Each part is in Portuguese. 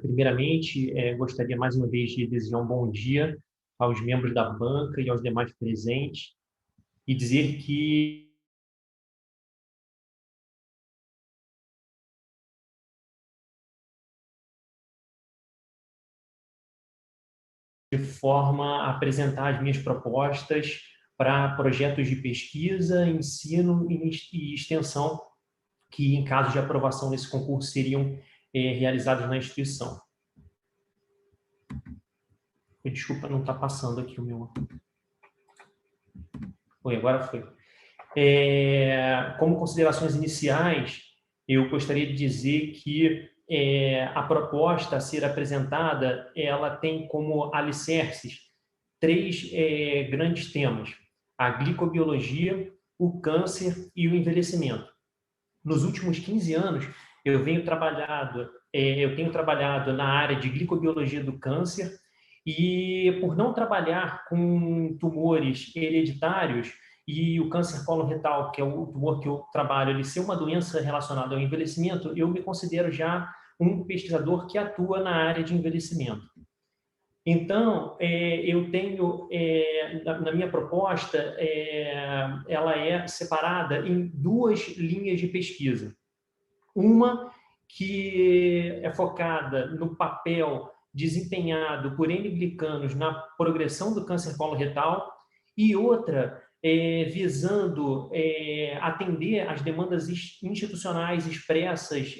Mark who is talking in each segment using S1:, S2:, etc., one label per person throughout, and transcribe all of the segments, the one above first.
S1: Primeiramente, gostaria mais uma vez de desejar um bom dia aos membros da banca e aos demais presentes e dizer que de forma a apresentar as minhas propostas para projetos de pesquisa, ensino e extensão que, em caso de aprovação nesse concurso, seriam realizados na instituição. Desculpa, não está passando aqui o meu... Foi, agora foi. Como considerações iniciais, eu gostaria de dizer que a proposta a ser apresentada, ela tem como alicerces três grandes temas: a glicobiologia, o câncer e o envelhecimento. Nos últimos 15 anos, eu tenho trabalhado na área de glicobiologia do câncer e, por não trabalhar com tumores hereditários, e o câncer coloretal, que é o tumor que eu trabalho, ele ser uma doença relacionada ao envelhecimento, eu me considero já um pesquisador que atua na área de envelhecimento. Então, eu tenho, na minha proposta, ela é separada em duas linhas de pesquisa. Uma que é focada no papel desempenhado por N-glicanos na progressão do câncer coloretal e outra visando atender às demandas institucionais expressas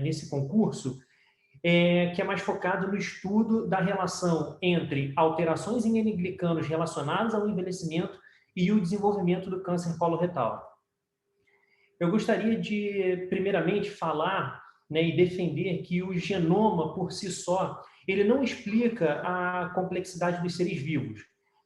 S1: nesse concurso, que é mais focado no estudo da relação entre alterações em N-glicanos relacionadas ao envelhecimento e o desenvolvimento do câncer coloretal. Eu gostaria de, primeiramente, falar, né, e defender que o genoma, por si só, ele não explica a complexidade dos seres vivos.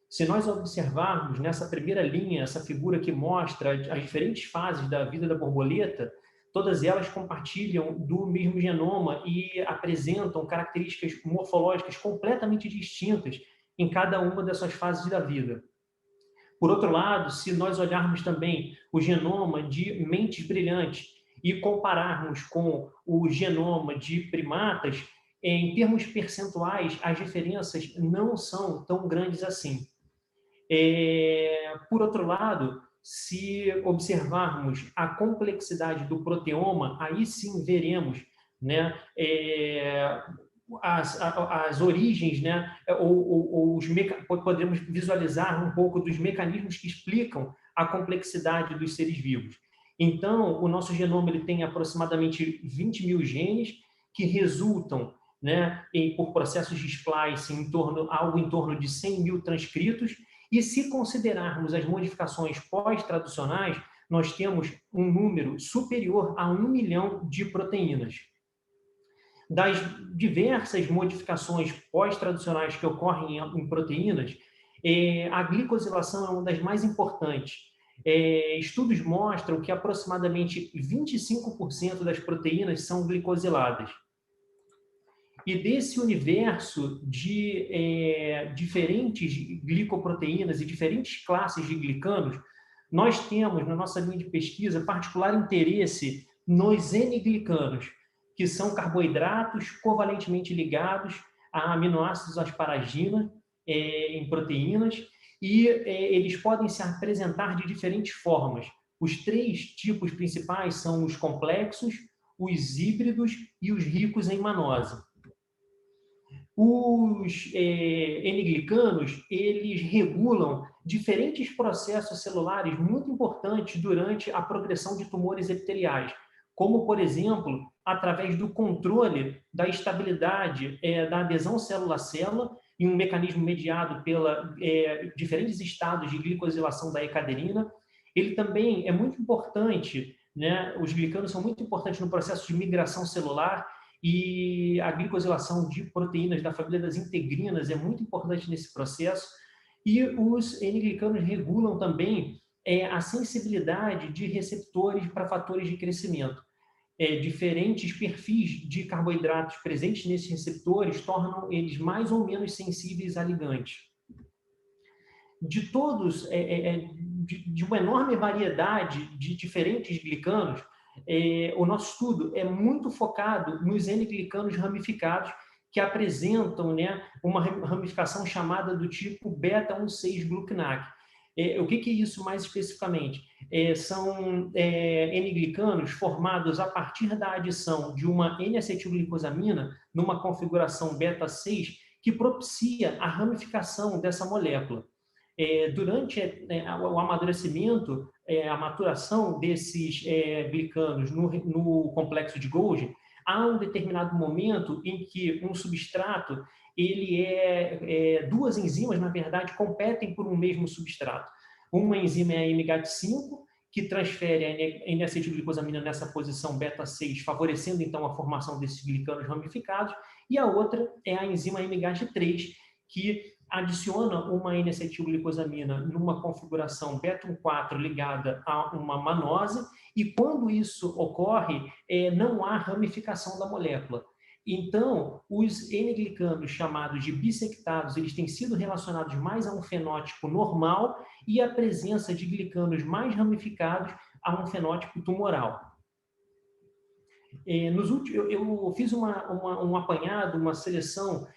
S1: Se nós observarmos nessa primeira linha, essa figura que mostra as diferentes fases da vida da borboleta, todas elas compartilham do mesmo genoma e apresentam características morfológicas completamente distintas em cada uma dessas fases da vida. Por outro lado, se nós olharmos também o genoma de mentes brilhantes e compararmos com o genoma de primatas, em termos percentuais, as diferenças não são tão grandes assim. Por outro lado, se observarmos a complexidade do proteoma, aí sim veremos, né, as origens, né, podemos visualizar um pouco dos mecanismos que explicam a complexidade dos seres vivos. Então, o nosso genoma ele tem aproximadamente 20 mil genes que resultam, né, por processos de splicing, algo em torno de 100 mil transcritos, e se considerarmos as modificações pós-traducionais, nós temos um número superior a 1 milhão de proteínas. Das diversas modificações pós-traducionais que ocorrem em proteínas, a glicosilação é uma das mais importantes. Estudos mostram que aproximadamente 25% das proteínas são glicosiladas. E desse universo de diferentes glicoproteínas e diferentes classes de glicanos, nós temos, na nossa linha de pesquisa, particular interesse nos N-glicanos, que são carboidratos covalentemente ligados a aminoácidos asparagina em proteínas, e eles podem se apresentar de diferentes formas. Os três tipos principais são os complexos, os híbridos e os ricos em manose. Os N-glicanos, eles regulam diferentes processos celulares muito importantes durante a progressão de tumores epiteliais, como, por exemplo, através do controle da estabilidade da adesão célula-célula, em um mecanismo mediado pela diferentes estados de glicosilação da E-caderina. Ele também é muito importante, né? Os glicanos são muito importantes no processo de migração celular, e a glicosilação de proteínas da família das integrinas é muito importante nesse processo. E os N-glicanos regulam também a sensibilidade de receptores para fatores de crescimento. Diferentes perfis de carboidratos presentes nesses receptores tornam eles mais ou menos sensíveis a ligantes. De todos, de uma enorme variedade de diferentes glicanos, o nosso estudo é muito focado nos N-glicanos ramificados, que apresentam, né, uma ramificação chamada do tipo beta-1,6-glucnac. O que é isso mais especificamente? São N-glicanos formados a partir da adição de uma N-acetilglicosamina numa configuração beta-6 que propicia a ramificação dessa molécula. Durante o amadurecimento, a maturação desses glicanos no complexo de Golgi, há um determinado momento em que um substrato, duas enzimas, na verdade, competem por um mesmo substrato. Uma enzima é a MGAT5, que transfere a N-acetilglicosamina nessa posição beta-6, favorecendo, então, a formação desses glicanos ramificados, e a outra é a enzima MGAT3, que adiciona uma N-acetilglicosamina numa configuração beta-1,4 ligada a uma manose, e quando isso ocorre, não há ramificação da molécula. Então, os N-glicanos chamados de bissectados, eles têm sido relacionados mais a um fenótipo normal e a presença de glicanos mais ramificados a um fenótipo tumoral. Eu fiz um apanhado, uma seleção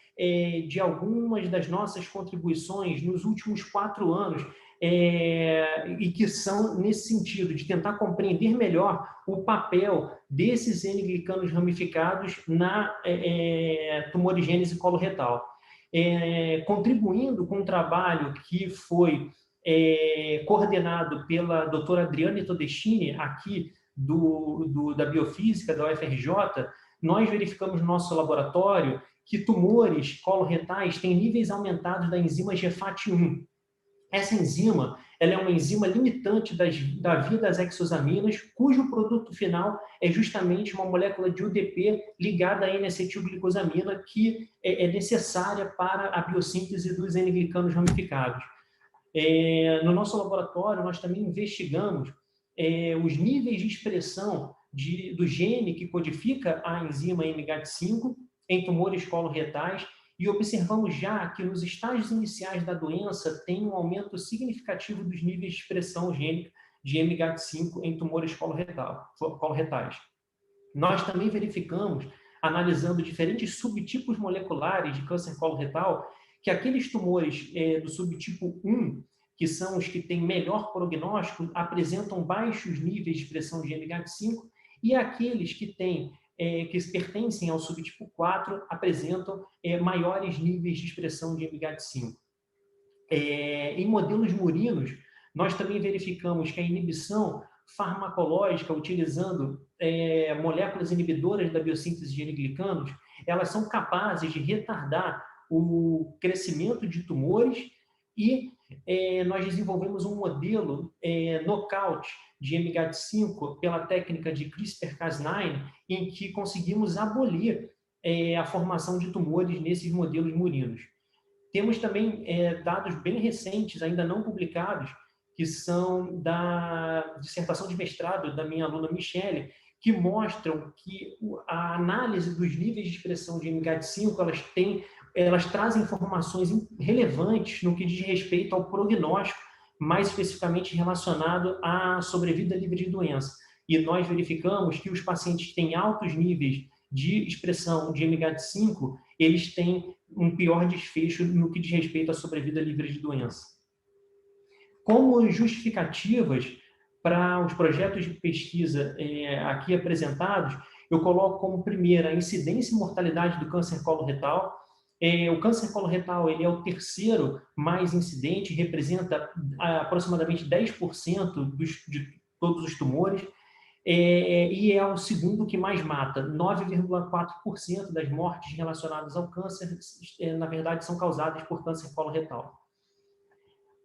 S1: de algumas das nossas contribuições nos últimos 4 anos, e que são nesse sentido, de tentar compreender melhor o papel desses N-glicanos ramificados na tumorigênese coloretal. Contribuindo com um trabalho que foi coordenado pela doutora Adriane Todestini, aqui da Biofísica, da UFRJ, nós verificamos no nosso laboratório que tumores coloretais têm níveis aumentados da enzima GFAT1. Essa enzima, ela é uma enzima limitante da via das exosaminas, cujo produto final é justamente uma molécula de UDP ligada à N-acetilglicosamina, que é necessária para a biossíntese dos N-glicanos ramificados. No nosso laboratório, nós também investigamos os níveis de expressão do gene que codifica a enzima MGAT5 em tumores coloretais, e observamos já que nos estágios iniciais da doença tem um aumento significativo dos níveis de expressão gênica de MGAT5 em tumores coloretais. Nós também verificamos, analisando diferentes subtipos moleculares de câncer coloretal, que aqueles tumores do subtipo 1, que são os que têm melhor prognóstico, apresentam baixos níveis de expressão de MGAT5, e aqueles que pertencem ao subtipo 4 apresentam maiores níveis de expressão de MGAT5. Em modelos murinos, nós também verificamos que a inibição farmacológica, utilizando moléculas inibidoras da biossíntese de N-glicanos, elas são capazes de retardar o crescimento de tumores, e nós desenvolvemos um modelo knockout de MGAT5 pela técnica de CRISPR-Cas9, em que conseguimos abolir a formação de tumores nesses modelos murinos. Temos também dados bem recentes, ainda não publicados, que são da dissertação de mestrado da minha aluna Michele, que mostram que a análise dos níveis de expressão de MGAT5, elas trazem informações relevantes no que diz respeito ao prognóstico, mais especificamente relacionado à sobrevida livre de doença. E nós verificamos que os pacientes que têm altos níveis de expressão de MGAT5, eles têm um pior desfecho no que diz respeito à sobrevida livre de doença. Como justificativas para os projetos de pesquisa aqui apresentados, eu coloco como primeira a incidência e mortalidade do câncer coloretal. O câncer coloretal ele é o terceiro mais incidente, representa aproximadamente 10% de todos os tumores, e é o segundo que mais mata. 9,4% das mortes relacionadas ao câncer, na verdade, são causadas por câncer coloretal.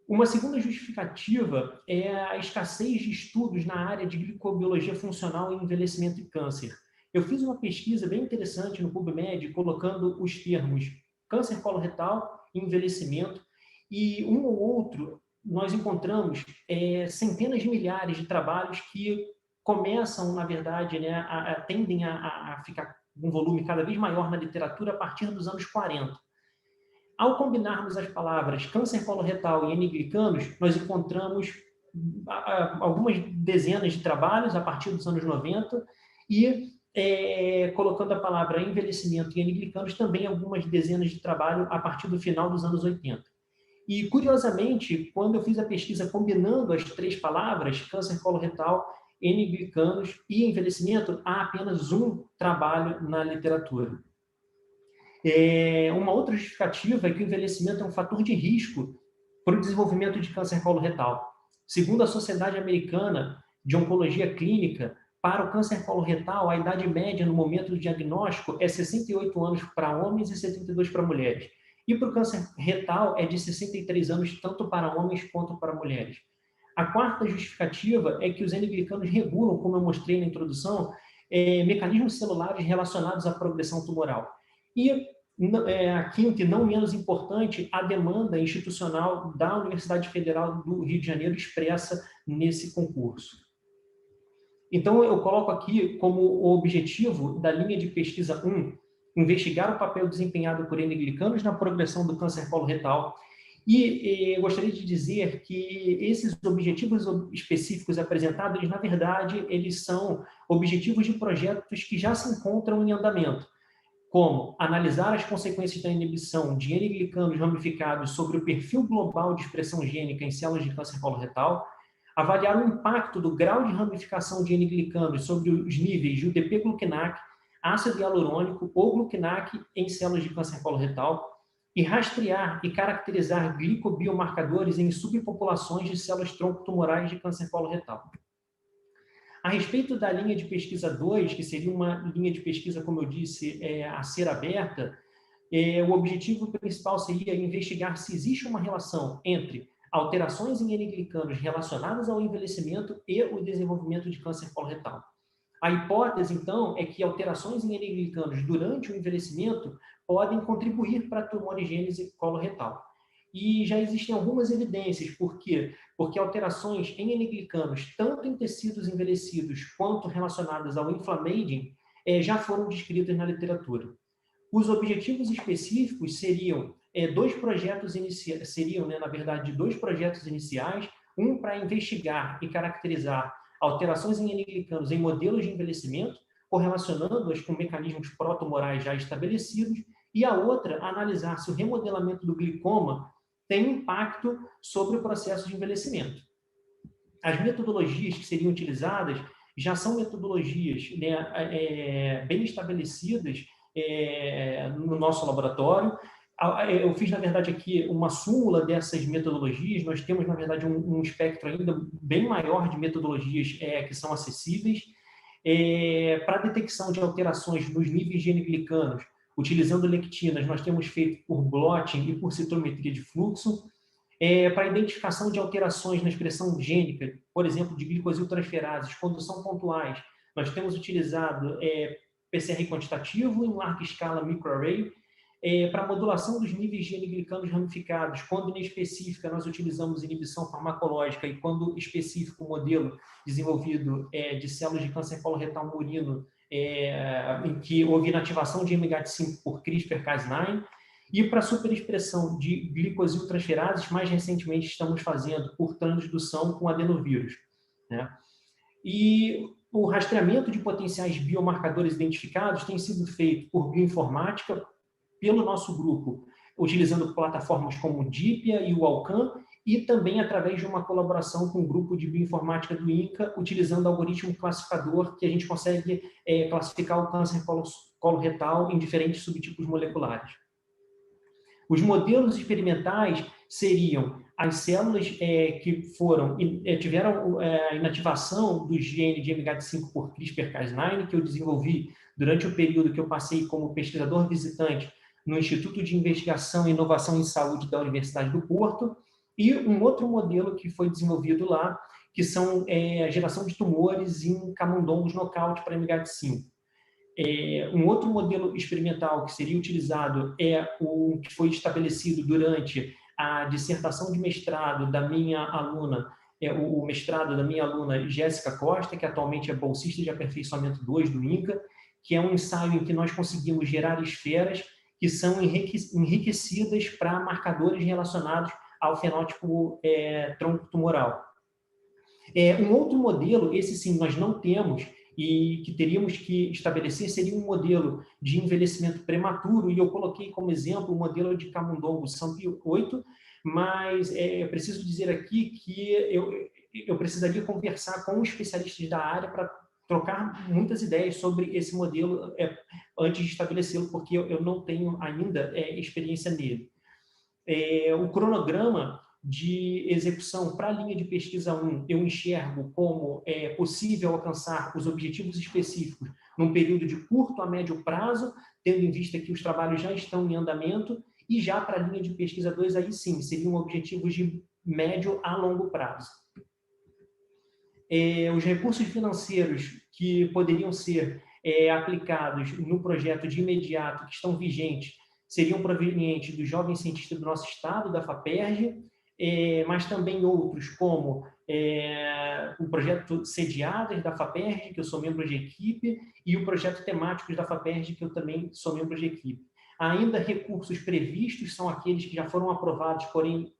S1: Uma segunda justificativa é a escassez de estudos na área de glicobiologia funcional em envelhecimento e câncer. Eu fiz uma pesquisa bem interessante no PubMed, colocando os termos câncer coloretal e envelhecimento, e um ou outro nós encontramos centenas de milhares de trabalhos que começam, na verdade, né, tendem a ficar com um volume cada vez maior na literatura a partir dos anos 40. Ao combinarmos as palavras câncer coloretal e N-glicanos, nós encontramos algumas dezenas de trabalhos a partir dos anos 90 e colocando a palavra envelhecimento e N-glicanos também algumas dezenas de trabalho a partir do final dos anos 80. E, curiosamente, quando eu fiz a pesquisa combinando as três palavras, câncer coloretal, N-glicanos e envelhecimento, há apenas um trabalho na literatura. Uma outra justificativa é que o envelhecimento é um fator de risco para o desenvolvimento de câncer coloretal. Segundo a Sociedade Americana de Oncologia Clínica, para o câncer coloretal, a idade média no momento do diagnóstico é 68 anos para homens e 72 para mulheres. E para o câncer retal é de 63 anos, tanto para homens quanto para mulheres. A quarta justificativa é que os N-glicanos regulam, como eu mostrei na introdução, mecanismos celulares relacionados à progressão tumoral. E a quinta, e não menos importante, a demanda institucional da Universidade Federal do Rio de Janeiro expressa nesse concurso. Então, eu coloco aqui como objetivo da linha de pesquisa 1, investigar o papel desempenhado por N-glicanos na progressão do câncer coloretal. E gostaria de dizer que esses objetivos específicos apresentados, na verdade, eles são objetivos de projetos que já se encontram em andamento, como analisar as consequências da inibição de N-glicanos ramificados sobre o perfil global de expressão gênica em células de câncer coloretal, avaliar o impacto do grau de ramificação de N-glicanos sobre os níveis de UTP-gluquinac, ácido hialurônico ou gluquinac em células de câncer coloretal, e rastrear e caracterizar glicobiomarcadores em subpopulações de células tronco tumorais de câncer coloretal. A respeito da linha de pesquisa 2, que seria uma linha de pesquisa, como eu disse, a ser aberta, o objetivo principal seria investigar se existe uma relação entre alterações em N-glicanos relacionadas ao envelhecimento e o desenvolvimento de câncer coloretal. A hipótese, então, é que alterações em N-glicanos durante o envelhecimento podem contribuir para a tumorigênese coloretal. E já existem algumas evidências. Por quê? Porque alterações em N-glicanos, tanto em tecidos envelhecidos quanto relacionadas ao inflammaging, já foram descritas na literatura. Os objetivos específicos seriam dois projetos iniciais, um para investigar e caracterizar alterações em N-glicanos em modelos de envelhecimento, correlacionando-as com mecanismos protumorais já estabelecidos, e a outra, analisar se o remodelamento do glicoma tem impacto sobre o processo de envelhecimento. As metodologias que seriam utilizadas já são metodologias bem estabelecidas no nosso laboratório. Eu fiz, na verdade, aqui uma súmula dessas metodologias. Nós temos, na verdade, um espectro ainda bem maior de metodologias que são acessíveis. Para a detecção de alterações nos níveis de N-glicanos, utilizando lectinas, nós temos feito por blotting e por citometria de fluxo. Para a identificação de alterações na expressão gênica, por exemplo, de glicosiltransferases, quando são pontuais, nós temos utilizado PCR quantitativo em larga escala microarray. Para a modulação dos níveis de N-glicanos ramificados, quando inespecífica, nós utilizamos inibição farmacológica, e quando específico, o modelo desenvolvido de células de câncer coloretal murino, em que houve inativação de MGAT5 por CRISPR-Cas9, e para a superexpressão de glicosiltransferases, mais recentemente estamos fazendo por transdução com adenovírus, né? E o rastreamento de potenciais biomarcadores identificados tem sido feito por bioinformática, pelo nosso grupo, utilizando plataformas como o DIPIA e o Alcan, e também através de uma colaboração com o grupo de bioinformática do INCA, utilizando algoritmo classificador, que a gente consegue classificar o câncer coloretal em diferentes subtipos moleculares. Os modelos experimentais seriam as células que tiveram a inativação do gene de MGAT5 por CRISPR-Cas9, que eu desenvolvi durante o período que eu passei como pesquisador visitante no Instituto de Investigação e Inovação em Saúde da Universidade do Porto, e um outro modelo que foi desenvolvido lá, que são a geração de tumores em camundongos nocaute para MGAT5. Um outro modelo experimental que seria utilizado é o que foi estabelecido durante a dissertação de mestrado da minha aluna, o mestrado da minha aluna Jéssica Costa, que atualmente é bolsista de aperfeiçoamento 2 do INCA, que é um ensaio em que nós conseguimos gerar esferas que são enriquecidas para marcadores relacionados ao fenótipo tronco tumoral. Um outro modelo, esse sim nós não temos, e que teríamos que estabelecer, seria um modelo de envelhecimento prematuro, e eu coloquei como exemplo o modelo de Camundongo SAMP-8, mas eu preciso dizer aqui que eu precisaria conversar com especialistas da área para trocar muitas ideias sobre esse modelo antes de estabelecê-lo, porque eu não tenho ainda experiência nele. O cronograma de execução para a linha de pesquisa 1, eu enxergo como possível alcançar os objetivos específicos num período de curto a médio prazo, tendo em vista que os trabalhos já estão em andamento, e já para a linha de pesquisa 2, aí sim, seriam objetivos de médio a longo prazo. Os recursos financeiros que poderiam ser aplicados no projeto de imediato, que estão vigentes, seriam provenientes do Jovem Cientista do nosso estado, da FAPERJ, mas também outros, como o projeto Sediadas, da FAPERJ, que eu sou membro de equipe, e o projeto Temáticos da FAPERJ, que eu também sou membro de equipe. Ainda recursos previstos são aqueles que já foram aprovados, porém,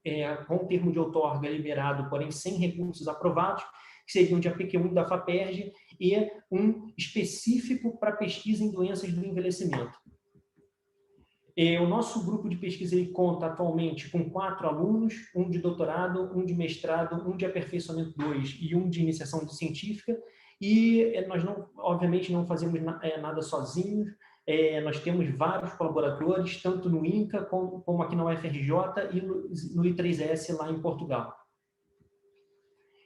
S1: com o termo de outorga liberado, porém sem recursos aprovados, que seriam de APQ1 da FAPERJ, e um específico para pesquisa em doenças do envelhecimento. O nosso grupo de pesquisa ele conta atualmente com 4 alunos, um de doutorado, um de mestrado, um de aperfeiçoamento 2 e um de iniciação científica, e nós, obviamente, não fazemos nada sozinhos. Nós temos vários colaboradores, tanto no INCA como aqui na UFRJ e no I3S lá em Portugal.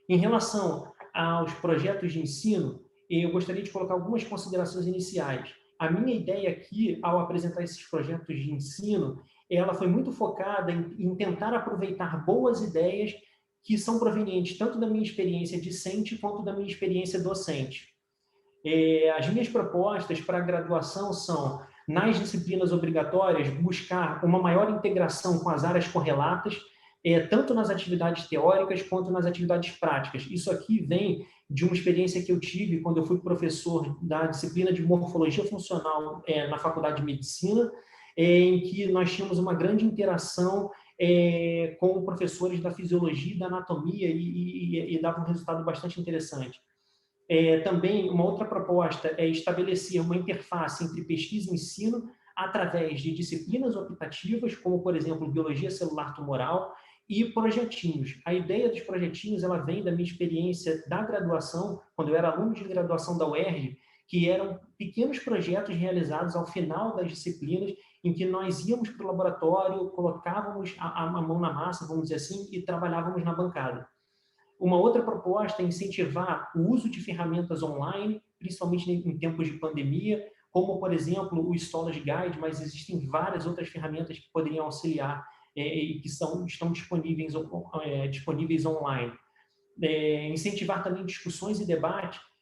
S1: Em relação aos projetos de ensino, eu gostaria de colocar algumas considerações iniciais. A minha ideia aqui, ao apresentar esses projetos de ensino, ela foi muito focada em tentar aproveitar boas ideias que são provenientes tanto da minha experiência discente quanto da minha experiência docente. As minhas propostas para a graduação são, nas disciplinas obrigatórias, buscar uma maior integração com as áreas correlatas, tanto nas atividades teóricas quanto nas atividades práticas. Isso aqui vem de uma experiência que eu tive quando eu fui professor da disciplina de morfologia funcional na Faculdade de Medicina, em que nós tínhamos uma grande interação com professores da fisiologia e da anatomia e dava um resultado bastante interessante. Também, uma outra proposta é estabelecer uma interface entre pesquisa e ensino através de disciplinas optativas, como, por exemplo, biologia celular tumoral, e projetinhos. A ideia dos projetinhos ela vem da minha experiência da graduação, quando eu era aluno de graduação da UERJ, que eram pequenos projetos realizados ao final das disciplinas, em que nós íamos para o laboratório, colocávamos a mão na massa, vamos dizer assim, e trabalhávamos na bancada. Uma outra proposta é incentivar o uso de ferramentas online, principalmente em tempos de pandemia, como, por exemplo, o Storage Guide, mas existem várias outras ferramentas que poderiam auxiliar e que estão disponíveis online. Incentivar também discussões e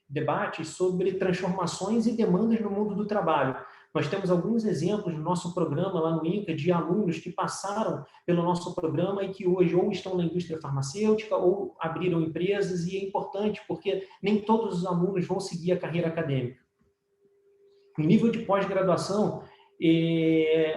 S1: debates sobre transformações e demandas no mundo do trabalho. Nós temos alguns exemplos no nosso programa lá no INCA de alunos que passaram pelo nosso programa e que hoje ou estão na indústria farmacêutica ou abriram empresas, e é importante porque nem todos os alunos vão seguir a carreira acadêmica. No nível de pós-graduação,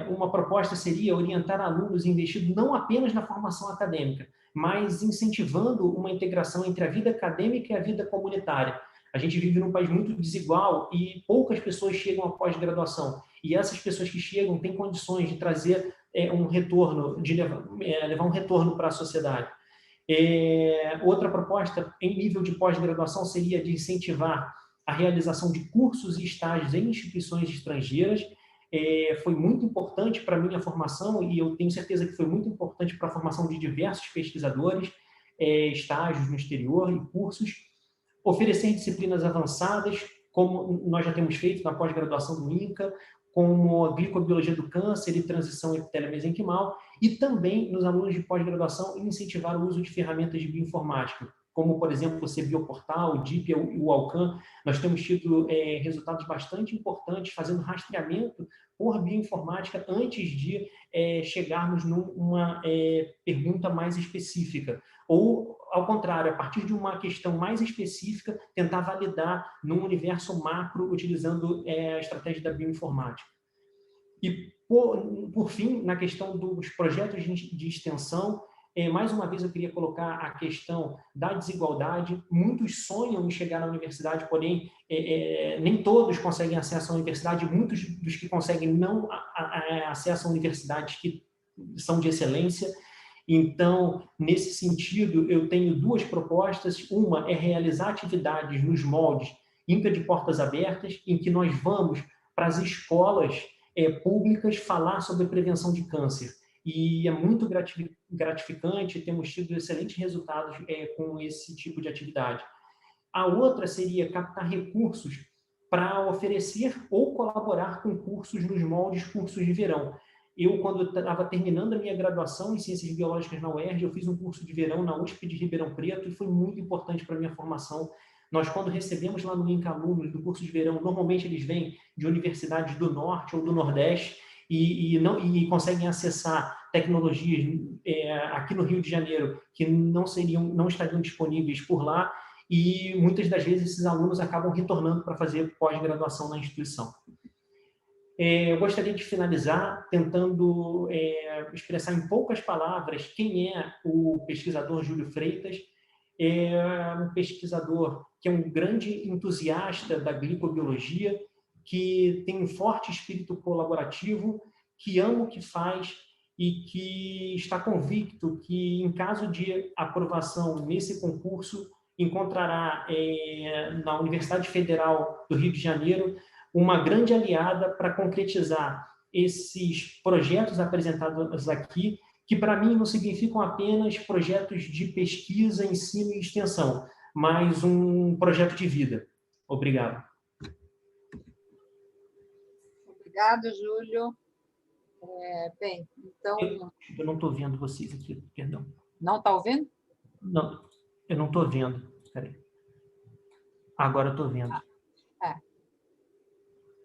S1: uma proposta seria orientar alunos investindo não apenas na formação acadêmica, mas incentivando uma integração entre a vida acadêmica e a vida comunitária. A gente vive num país muito desigual e poucas pessoas chegam à pós-graduação. E essas pessoas que chegam têm condições de trazer um retorno, de levar um retorno para a sociedade. Outra proposta em nível de pós-graduação seria de incentivar a realização de cursos e estágios em instituições estrangeiras. Foi muito importante para a minha formação, e eu tenho certeza que foi muito importante para a formação de diversos pesquisadores, estágios no exterior e cursos. Oferecer disciplinas avançadas, como nós já temos feito na pós-graduação do INCA, como a glicobiologia do câncer e transição epitélio-mesenquimal, e também nos alunos de pós-graduação incentivar o uso de ferramentas de bioinformática, como, por exemplo, o CBioportal, o DIP e o Alcan. Nós temos tido resultados bastante importantes fazendo rastreamento por bioinformática antes de chegarmos numa pergunta mais específica. Ou, ao contrário, a partir de uma questão mais específica, tentar validar num universo macro utilizando a estratégia da bioinformática. E, por fim, na questão dos projetos de extensão, mais uma vez eu queria colocar a questão da desigualdade. Muitos sonham em chegar na universidade, porém nem todos conseguem acesso à universidade. Muitos dos que conseguem não acessam universidades que são de excelência. Então, nesse sentido, eu tenho duas propostas. Uma é realizar atividades nos moldes INCA de Portas Abertas, em que nós vamos para as escolas públicas falar sobre prevenção de câncer. E é muito gratificante, temos tido excelentes resultados com esse tipo de atividade. A outra seria captar recursos para oferecer ou colaborar com cursos nos moldes cursos de verão. Eu, quando estava terminando a minha graduação em Ciências Biológicas na UERJ, eu fiz um curso de verão na USP de Ribeirão Preto e foi muito importante para a minha formação. Nós, quando recebemos lá no INCA alunos do curso de verão, normalmente eles vêm de universidades do Norte ou do Nordeste e conseguem acessar tecnologias aqui no Rio de Janeiro que não estariam disponíveis por lá, e muitas das vezes esses alunos acabam retornando para fazer pós-graduação na instituição. Eu gostaria de finalizar tentando expressar em poucas palavras quem é o pesquisador Júlio Freitas. É um pesquisador que é um grande entusiasta da glicobiologia, que tem um forte espírito colaborativo, que ama o que faz e que está convicto que, em caso de aprovação nesse concurso, encontrará na Universidade Federal do Rio de Janeiro uma grande aliada para concretizar esses projetos apresentados aqui, que para mim não significam apenas projetos de pesquisa, ensino e extensão, mas um projeto de vida. Obrigado.
S2: Obrigado, Júlio. Bem, então...
S1: Eu não estou vendo vocês aqui, perdão.
S2: Não está ouvindo?
S1: Não, eu não estou vendo. Espera aí. Agora eu estou vendo.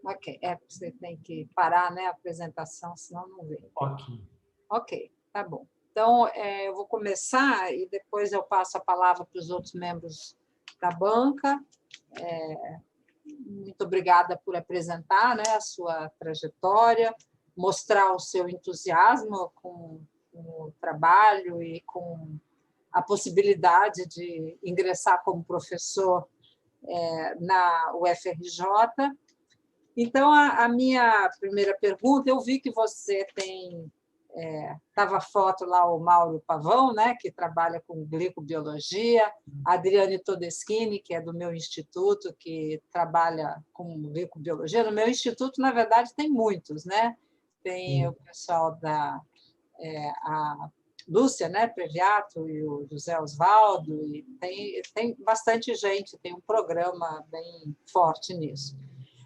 S2: Ok, você tem que parar, né, a apresentação, senão não vê. Ok, tá bom. Então, eu vou começar e depois eu passo a palavra para os outros membros da banca. Muito obrigada por apresentar, né, a sua trajetória, mostrar o seu entusiasmo com o trabalho e com a possibilidade de ingressar como professor na UFRJ. Então, a minha primeira pergunta, eu vi que você tem... Estava a foto lá, o Mauro Pavão, né, que trabalha com glicobiologia, a Adriane Todeschini, que é do meu instituto, que trabalha com glicobiologia. No meu instituto, na verdade, tem muitos, né? Tem o pessoal da a Lúcia, né, Previato, e o José Osvaldo, e tem bastante gente, tem um programa bem forte nisso.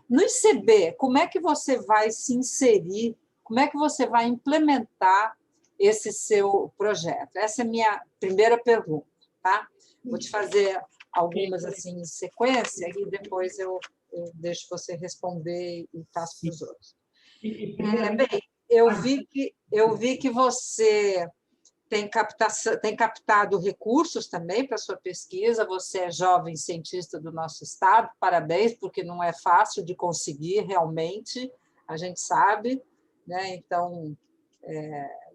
S2: No ICB, como é que você vai se inserir, como é que você vai implementar esse seu projeto? Essa é a minha primeira pergunta, tá? Vou te fazer algumas assim em sequência e depois eu deixo você responder e passo para os outros. Bem, eu vi que você tem captado recursos também para a sua pesquisa, você é jovem cientista do nosso estado, parabéns, porque não é fácil de conseguir realmente, a gente sabe, né? Então,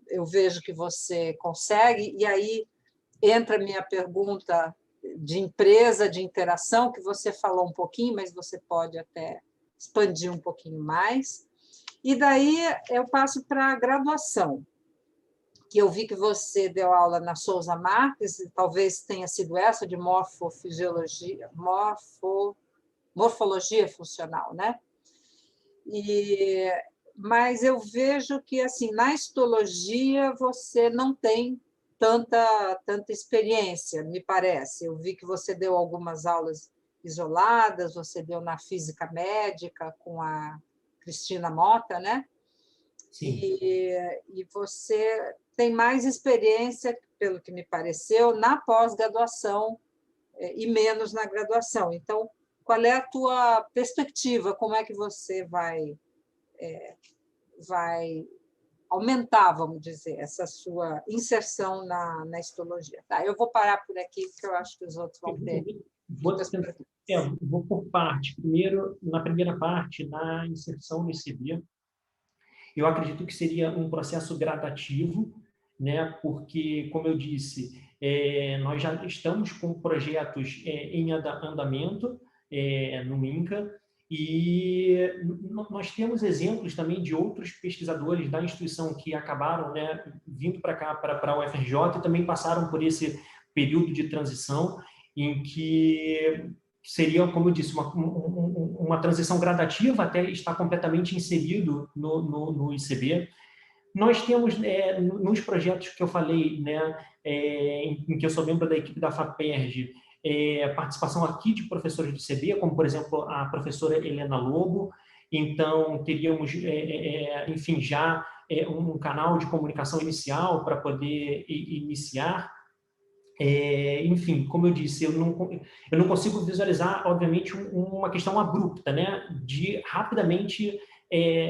S2: eu vejo que você consegue, e aí entra a minha pergunta de empresa, de interação, que você falou um pouquinho, mas você pode até expandir um pouquinho mais. E daí eu passo para a graduação, que eu vi que você deu aula na Souza Marques, e talvez tenha sido essa de morfologia funcional, né? Mas eu vejo que assim, na histologia você não tem tanta experiência, me parece. Eu vi que você deu algumas aulas isoladas, você deu na física médica com a Cristina Mota, né?
S1: Sim.
S2: E você tem mais experiência, pelo que me pareceu, na pós-graduação e menos na graduação. Então, qual é a tua perspectiva? Como é que você vai aumentar, vamos dizer, essa sua inserção na histologia? Tá, eu vou parar por aqui, porque eu acho que os outros vão ter muitas perguntas.
S1: Vou por parte. Primeiro, na primeira parte, na inserção no ICB, eu acredito que seria um processo gradativo. né? Porque, como eu disse, nós já estamos com projetos em andamento no INCA, e nós temos exemplos também de outros pesquisadores da instituição que acabaram, né, vindo para cá, para a UFRJ, e também passaram por esse período de transição, em que seria, como eu disse, uma transição gradativa até estar completamente inserido no ICB. Nós temos, nos projetos que eu falei, né, em que eu sou membro da equipe da FAPERJ, participação aqui de professores do ICB, como, por exemplo, a professora Helena Lobo. Então, teríamos, enfim, já um canal de comunicação inicial para poder iniciar. Enfim, como eu disse, eu não consigo visualizar, obviamente, uma questão abrupta, né, de rapidamente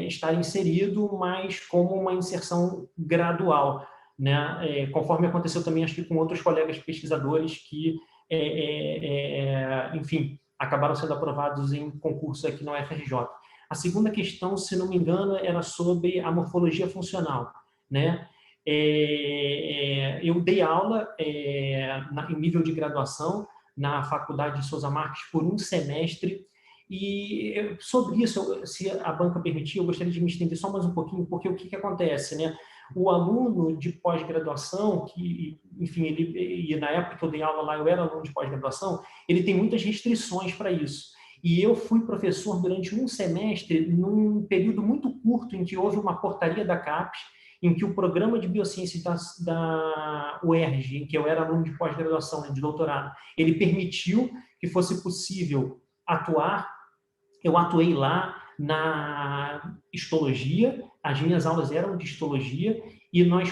S1: estar inserido, mas como uma inserção gradual, né, conforme aconteceu também, acho que com outros colegas pesquisadores que, enfim, acabaram sendo aprovados em concurso aqui na UFRJ. A segunda questão, se não me engano, era sobre a morfologia funcional, né? Eu dei aula em nível de graduação na Faculdade de Souza Marques por um semestre, e sobre isso, se a banca permitir, eu gostaria de me estender só mais um pouquinho, porque o que acontece, né? O aluno de pós-graduação, que, enfim, e na época que eu dei aula lá, eu era aluno de pós-graduação, ele tem muitas restrições para isso. E eu fui professor durante um semestre, num período muito curto, em que houve uma portaria da CAPES, em que o programa de biociências da UERJ, em que eu era aluno de pós-graduação, né, de doutorado, ele permitiu que fosse possível atuar. Eu atuei lá na histologia, as minhas aulas eram de histologia, e nós,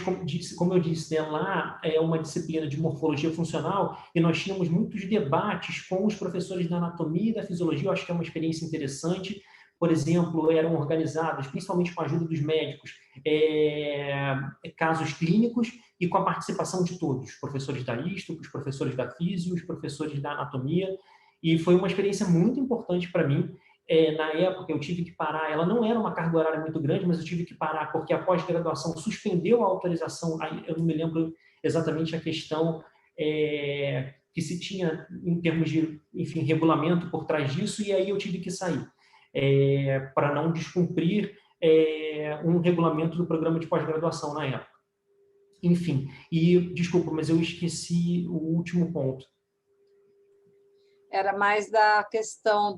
S1: como eu disse, né, lá é uma disciplina de morfologia funcional, e nós tínhamos muitos debates com os professores da anatomia e da fisiologia. Eu acho que é uma experiência interessante. Por exemplo, eram organizados, principalmente com a ajuda dos médicos, casos clínicos, e com a participação de todos, os professores da histo, os professores da físio, os professores da anatomia, e foi uma experiência muito importante para mim. Na época eu tive que parar, ela não era uma carga horária muito grande, mas eu tive que parar porque a pós-graduação suspendeu a autorização, eu não me lembro exatamente a questão que se tinha em termos de, enfim, regulamento por trás disso, e aí eu tive que sair, para não descumprir um regulamento do programa de pós-graduação na época. Enfim, e desculpa, mas eu esqueci o último ponto.
S2: Era mais da questão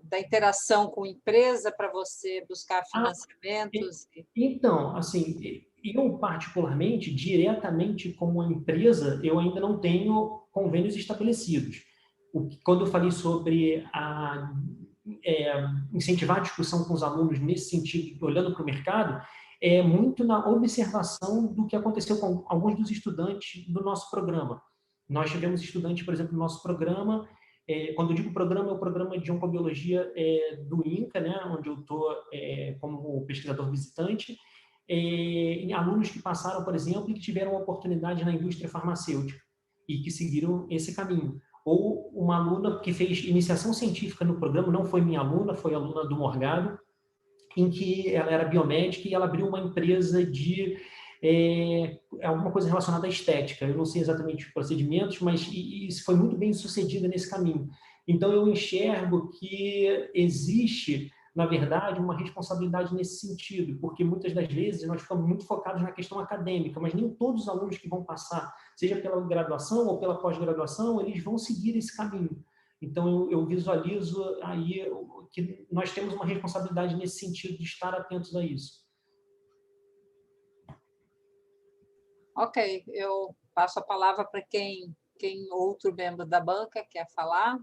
S2: da interação com a empresa para você buscar financiamentos?
S1: Então, assim, eu particularmente, diretamente como empresa, eu ainda não tenho convênios estabelecidos. Quando eu falei sobre incentivar a discussão com os alunos nesse sentido, olhando para o mercado, é muito na observação do que aconteceu com alguns dos estudantes do nosso programa. Nós tivemos estudantes, por exemplo, no nosso programa. Quando eu digo programa, é o programa de oncobiologia do INCA, né, onde eu estou como pesquisador visitante, alunos que passaram, por exemplo, e que tiveram oportunidade na indústria farmacêutica e que seguiram esse caminho. Ou uma aluna que fez iniciação científica no programa, não foi minha aluna, foi aluna do Morgado, em que ela era biomédica e ela abriu uma empresa de alguma coisa relacionada à estética. Eu não sei exatamente os procedimentos, mas isso foi muito bem sucedida nesse caminho. Então, eu enxergo que existe, na verdade, uma responsabilidade nesse sentido, porque muitas das vezes nós ficamos muito focados na questão acadêmica, mas nem todos os alunos que vão passar, seja pela graduação ou pela pós-graduação, eles vão seguir esse caminho. Então, eu visualizo aí que nós temos uma responsabilidade nesse sentido de estar atentos a isso.
S2: Ok, eu passo a palavra para quem outro membro da banca quer falar.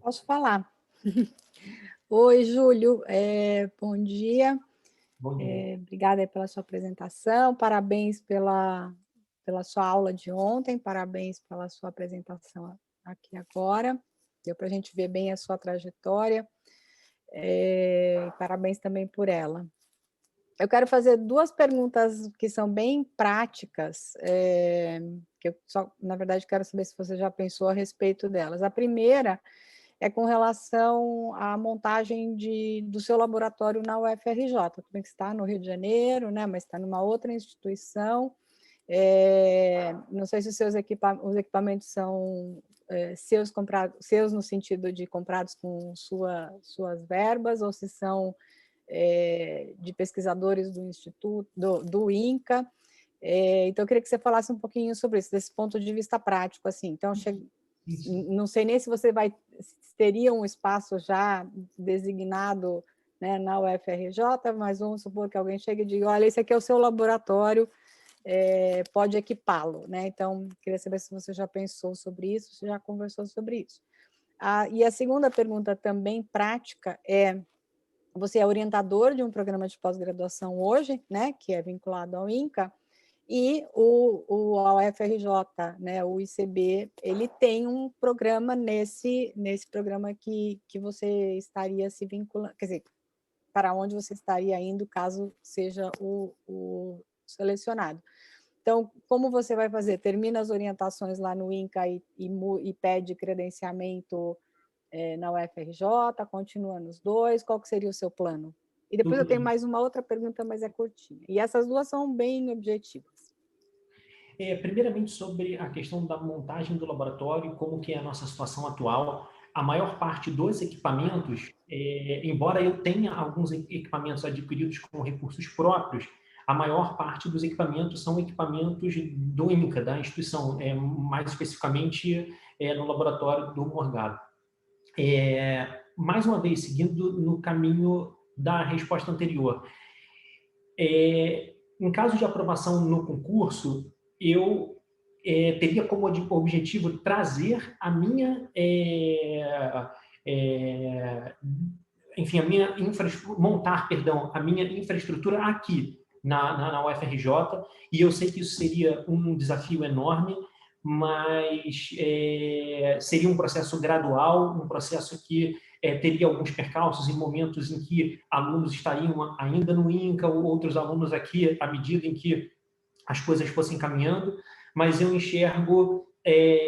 S3: Posso falar. Oi, Júlio, bom dia.
S1: Bom dia.
S3: Obrigada pela sua apresentação, parabéns pela sua aula de ontem, parabéns pela sua apresentação aqui agora. Deu para a gente ver bem a sua trajetória, parabéns também por ela. Eu quero fazer duas perguntas que são bem práticas, que eu só, na verdade, quero saber se você já pensou a respeito delas. A primeira é com relação à montagem do seu laboratório na UFRJ. Tudo bem que está no Rio de Janeiro, né, mas está numa outra instituição. Não sei se os os equipamentos são seus comprados, seus no sentido de comprados com suas verbas, ou se são de pesquisadores do Instituto, do INCA. Então, eu queria que você falasse um pouquinho sobre isso, desse ponto de vista prático, assim. Então, não sei nem se você teria um espaço já designado, né, na UFRJ, mas vamos supor que alguém chegue e diga, olha, esse aqui é o seu laboratório, pode equipá-lo, né? Então, queria saber se você já pensou sobre isso, se já conversou sobre isso. E a segunda pergunta, também prática, você é orientador de um programa de pós-graduação hoje, né, que é vinculado ao INCA, e a UFRJ, né, o ICB, ele tem um programa nesse programa que você estaria se vinculando, quer dizer, para onde você estaria indo caso seja o selecionado. Então, como você vai fazer? Termina as orientações lá no INCA e pede credenciamento na UFRJ, continua nos dois, qual que seria o seu plano? E depois eu tenho mais uma outra pergunta, mas é curtinha. E essas duas são bem objetivas.
S1: Primeiramente, sobre a questão da montagem do laboratório, como que é a nossa situação atual. A maior parte dos equipamentos, embora eu tenha alguns equipamentos adquiridos com recursos próprios, a maior parte dos equipamentos são equipamentos do INCA, da instituição, mais especificamente no laboratório do Morgado. Mais uma vez, seguindo no caminho da resposta anterior, em caso de aprovação no concurso, eu teria como objetivo trazer a minha, enfim, montar, perdão, a minha infraestrutura aqui na UFRJ, e eu sei que isso seria um desafio enorme, mas seria um processo gradual, um processo que teria alguns percalços em momentos em que alunos estariam ainda no INCA, ou outros alunos aqui, à medida em que as coisas fossem caminhando, mas eu enxergo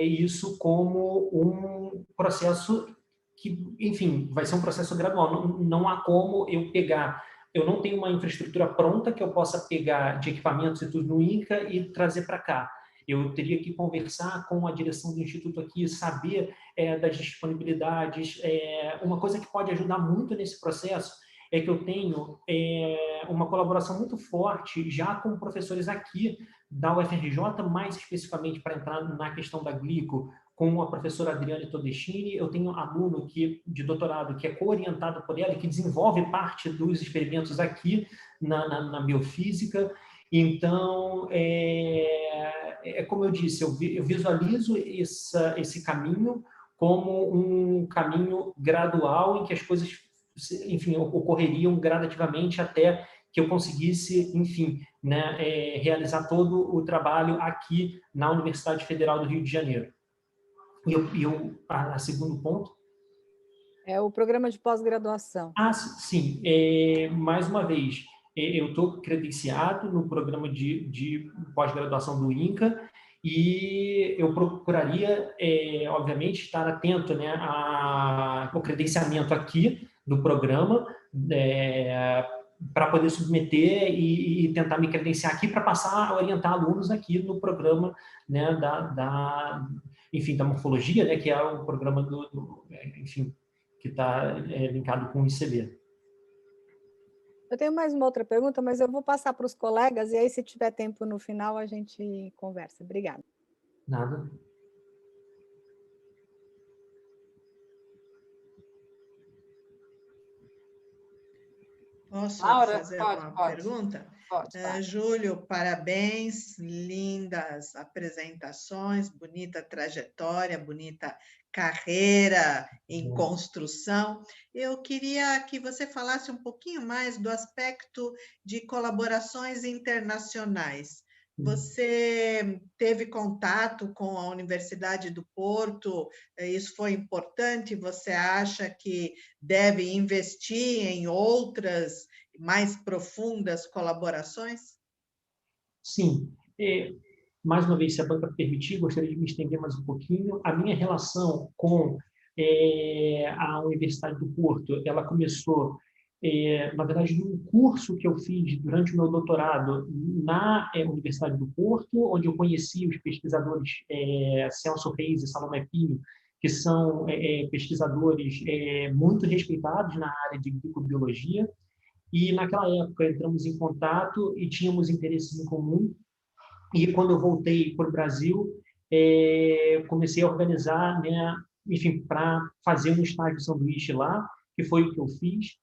S1: isso como um processo que, enfim, vai ser um processo gradual. Não há como eu pegar... Eu não tenho uma infraestrutura pronta que eu possa pegar de equipamentos e tudo no INCA e trazer para cá. Eu teria que conversar com a direção do Instituto aqui, saber das disponibilidades. Uma coisa que pode ajudar muito nesse processo é que eu tenho uma colaboração muito forte já com professores aqui da UFRJ, mais especificamente para entrar na questão da glico, com a professora Adriane Todestini. Eu tenho um aluno de doutorado que é co-orientado por ela e que desenvolve parte dos experimentos aqui na biofísica. Então, como eu disse, eu visualizo esse caminho como um caminho gradual em que as coisas, enfim, ocorreriam gradativamente até que eu conseguisse, enfim, né, realizar todo o trabalho aqui na Universidade Federal do Rio de Janeiro. A segundo ponto?
S3: É o programa de pós-graduação.
S1: Sim. Mais uma vez, eu estou credenciado no programa de pós-graduação do INCA e eu procuraria, obviamente, estar atento, né, ao credenciamento aqui do programa, para poder submeter e tentar me credenciar aqui para passar a orientar alunos aqui no programa, né, enfim, da morfologia, né, que é o programa enfim, que está linkado com o ICB.
S3: Eu tenho mais uma outra pergunta, mas eu vou passar para os colegas, e aí, se tiver tempo no final, a gente conversa. Obrigada.
S1: Nada.
S4: Posso
S2: Laura,
S4: fazer uma pergunta?
S2: Pode.
S4: Júlio, parabéns, lindas apresentações, bonita trajetória, bonita carreira em construção. Eu queria que você falasse um pouquinho mais do aspecto de colaborações internacionais. Você teve contato com a Universidade do Porto? Isso foi importante? Você acha que deve investir em outras mais profundas colaborações?
S1: Sim. Mais uma vez, se a banca permitir, gostaria de me estender mais um pouquinho. A minha relação com a Universidade do Porto, ela começou, na verdade, num curso que eu fiz durante o meu doutorado na Universidade do Porto, onde eu conheci os pesquisadores Celso Reis e Salomé Pinho, que são pesquisadores muito respeitados na área de microbiologia, e naquela época entramos em contato e tínhamos interesses em comum, e quando eu voltei para o Brasil, comecei a organizar, né, enfim, para fazer um estágio de sanduíche lá, que foi o que eu fiz.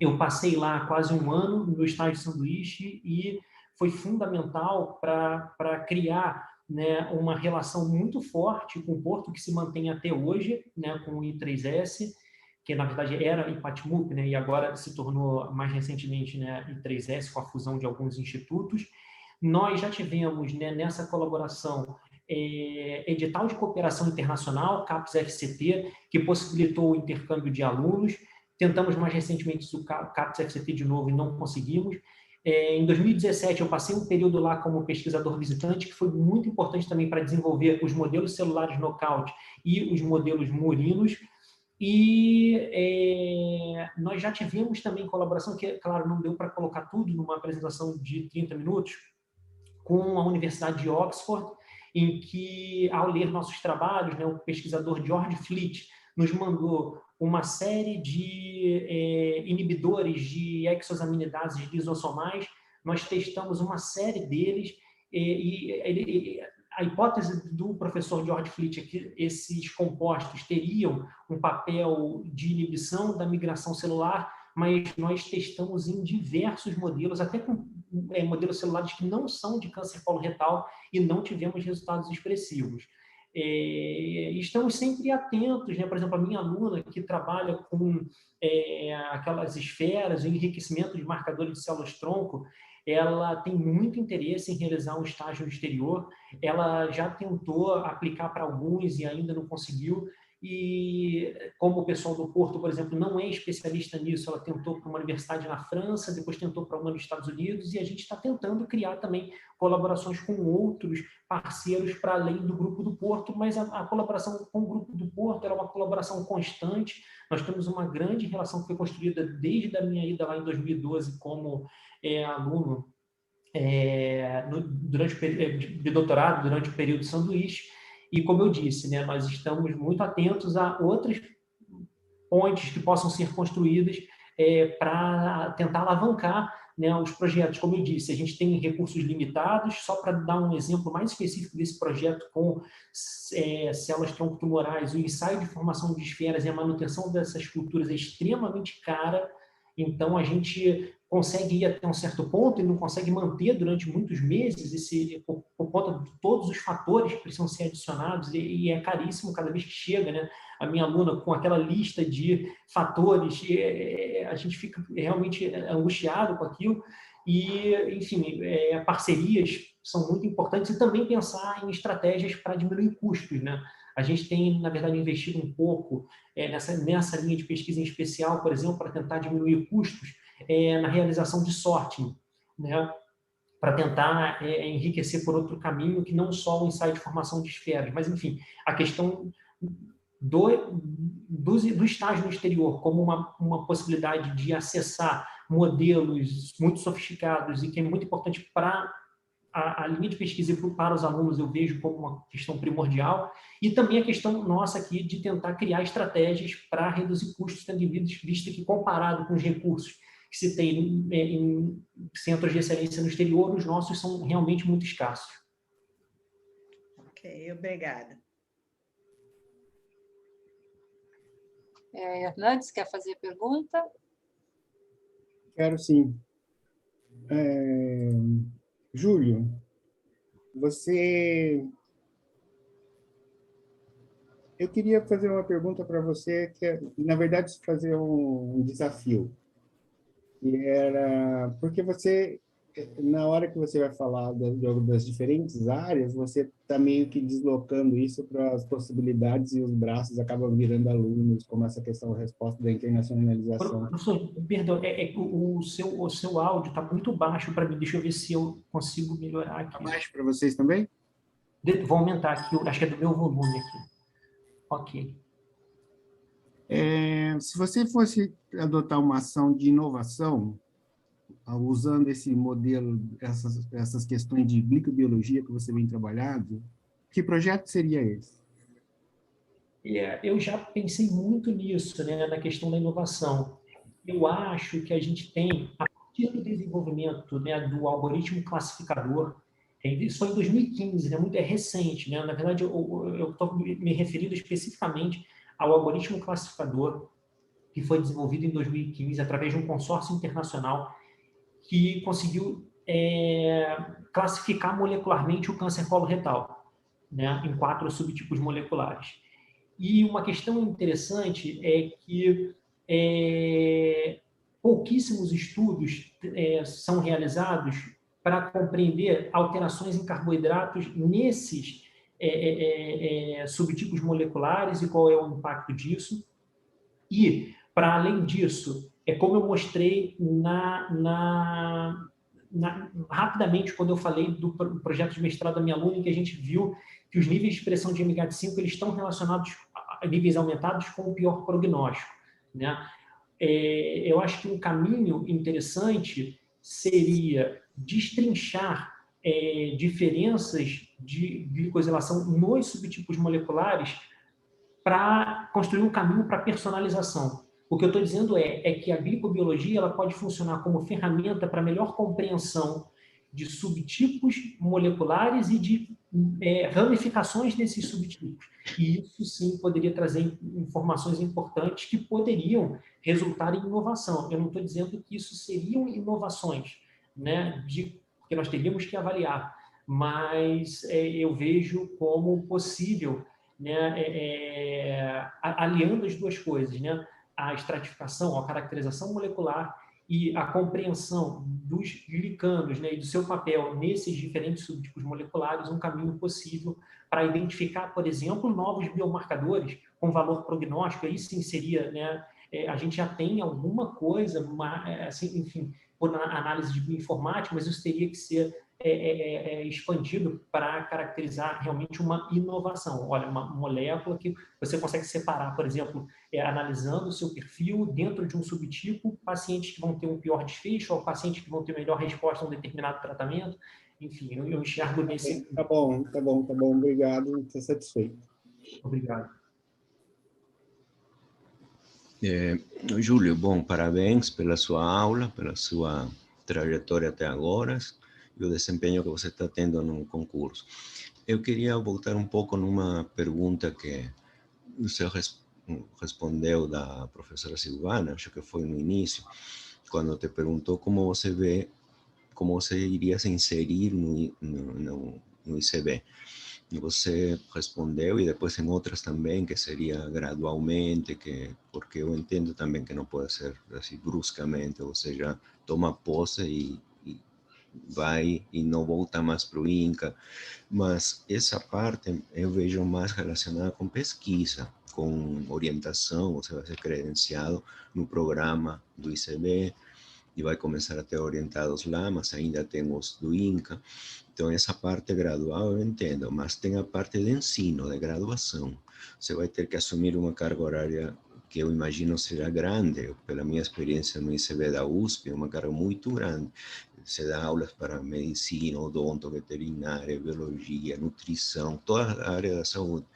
S1: Eu passei lá quase um ano no estágio de sanduíche e foi fundamental para criar, né, uma relação muito forte com o Porto, que se mantém até hoje, né, com o I3S, que na verdade era IPATMUP, né, e agora se tornou mais recentemente, né, I3S, com a fusão de alguns institutos. Nós já tivemos, né, nessa colaboração, edital de cooperação internacional, CAPES-FCT, que possibilitou o intercâmbio de alunos. Tentamos mais recentemente o CAPES-FCT de novo e não conseguimos. Em 2017, eu passei um período lá como pesquisador visitante, que foi muito importante também para desenvolver os modelos celulares knockout e os modelos murinos. E nós já tivemos também colaboração, que, claro, não deu para colocar tudo numa apresentação de 30 minutos, com a Universidade de Oxford, em que, ao ler nossos trabalhos, né, o pesquisador George Fleet nos mandou uma série de inibidores de exosaminidases lisossomais. Nós testamos uma série deles, a hipótese do professor George Fleet é que esses compostos teriam um papel de inibição da migração celular, mas nós testamos em diversos modelos, até com modelos celulares que não são de câncer coloretal, e não tivemos resultados expressivos. Estamos sempre atentos, né? Por exemplo, a minha aluna que trabalha com aquelas esferas, o enriquecimento de marcadores de células-tronco, ela tem muito interesse em realizar um estágio no exterior. Ela já tentou aplicar para alguns e ainda não conseguiu. E como o pessoal do Porto, por exemplo, não é especialista nisso, ela tentou para uma universidade na França, depois tentou para uma nos Estados Unidos, e a gente está tentando criar também colaborações com outros parceiros para além do Grupo do Porto, mas a colaboração com o Grupo do Porto era uma colaboração constante. Nós temos uma grande relação que foi construída desde a minha ida lá em 2012 como aluno durante o período de doutorado, durante o período de sanduíche. E, como eu disse, né, nós estamos muito atentos a outras pontes que possam ser construídas para tentar alavancar, né, os projetos. Como eu disse, a gente tem recursos limitados. Só para dar um exemplo mais específico desse projeto com células tronco-tumorais, o ensaio de formação de esferas e a manutenção dessas culturas é extremamente cara. Então, a gente consegue ir até um certo ponto e não consegue manter durante muitos meses, por conta de todos os fatores que precisam ser adicionados, e é caríssimo cada vez que chega, né? A minha aluna, com aquela lista de fatores, a gente fica realmente angustiado com aquilo. E, enfim, parcerias são muito importantes, e também pensar em estratégias para diminuir custos, né? A gente tem, na verdade, investido um pouco nessa linha de pesquisa em especial, por exemplo, para tentar diminuir custos na realização de sorting, né? Para tentar enriquecer por outro caminho, que não só o ensaio de formação de esferas. Mas, enfim, a questão do estágio no exterior como uma possibilidade de acessar modelos muito sofisticados, e que é muito importante para a linha de pesquisa para os alunos, eu vejo como uma questão primordial, e também a questão nossa aqui de tentar criar estratégias para reduzir custos tendo visto que, comparado com os recursos que se tem em centros de excelência no exterior, os nossos são realmente muito escassos.
S4: Ok, obrigada.
S2: Hernandes, quer fazer pergunta?
S5: Quero sim. Júlio, eu queria fazer uma pergunta para você, que é, na verdade, fazer um desafio. E era porque você, na hora que você vai falar das diferentes áreas, você está meio que deslocando isso para as possibilidades, e os braços acabam virando alunos, como essa questão da resposta da internacionalização.
S1: Professor, perdão, o seu áudio está muito baixo para mim. Deixa eu ver se eu consigo melhorar aqui.
S5: Está baixo para vocês também?
S1: Vou aumentar aqui, acho que é do meu volume aqui. Ok.
S5: Se você fosse adotar uma ação de inovação, usando esse modelo, essas questões de glicobiologia que você vem trabalhando, que projeto seria esse?
S1: Eu já pensei muito nisso, né, na questão da inovação. Eu acho que a gente tem, a partir do desenvolvimento, né, do algoritmo classificador, isso foi em 2015, né, é recente, né? Na verdade, eu estou me referindo especificamente ao algoritmo classificador que foi desenvolvido em 2015 através de um consórcio internacional que conseguiu classificar molecularmente o câncer coloretal, né, em 4 subtipos moleculares. E uma questão interessante é que pouquíssimos estudos são realizados para compreender alterações em carboidratos nesses subtipos moleculares e qual é o impacto disso. E, para além disso, como eu mostrei rapidamente quando eu falei do projeto de mestrado da minha aluna, em que a gente viu que os níveis de expressão de MGAT5 eles estão relacionados a níveis aumentados com o pior prognóstico, né? Eu acho que um caminho interessante seria destrinchar diferenças de glicosilação nos subtipos moleculares para construir um caminho para personalização. O que eu estou dizendo é que a glicobiologia ela pode funcionar como ferramenta para melhor compreensão de subtipos moleculares e de ramificações desses subtipos. E isso, sim, poderia trazer informações importantes que poderiam resultar em inovação. Eu não estou dizendo que isso seriam inovações, né, que nós teríamos que avaliar, mas eu vejo como possível, né, aliando as duas coisas, né, a estratificação, a caracterização molecular e a compreensão dos glicanos, né, e do seu papel nesses diferentes subtipos moleculares, um caminho possível para identificar, por exemplo, novos biomarcadores com valor prognóstico. Aí sim seria, né, a gente já tem alguma coisa, assim, enfim, por análise de bioinformática, mas isso teria que ser expandido para caracterizar realmente uma inovação. Olha, uma molécula que você consegue separar, por exemplo, analisando o seu perfil dentro de um subtipo, pacientes que vão ter um pior desfecho ou pacientes que vão ter melhor resposta a um determinado tratamento. Enfim, eu enxergo nesse...
S5: Tá bom. Obrigado, estou satisfeito.
S1: Obrigado.
S6: Júlio, bom, parabéns pela sua aula, pela sua trajetória até agora e o desempenho que você está tendo no concurso. Eu queria voltar um pouco numa pergunta que você respondeu da professora Silvana, acho que foi no início, quando te perguntou como você vê, como você iria se inserir no ICB. E você respondeu, e depois em outras também, que seria gradualmente, porque eu entendo também que não pode ser assim bruscamente, você já toma posse e vai e não volta mais para o INCA, mas essa parte eu vejo mais relacionada com pesquisa, com orientação, você vai ser credenciado no programa do ICB, e vai começar a ter orientados lá, mas ainda tem os do INCA. Então, essa parte gradual eu entendo, mas tem a parte de ensino, de graduação. Você vai ter que assumir uma carga horária que eu imagino será grande, pela minha experiência no ICB da USP, é uma carga muito grande. Você dá aulas para medicina, odonto, veterinária, biologia, nutrição, toda a área da saúde.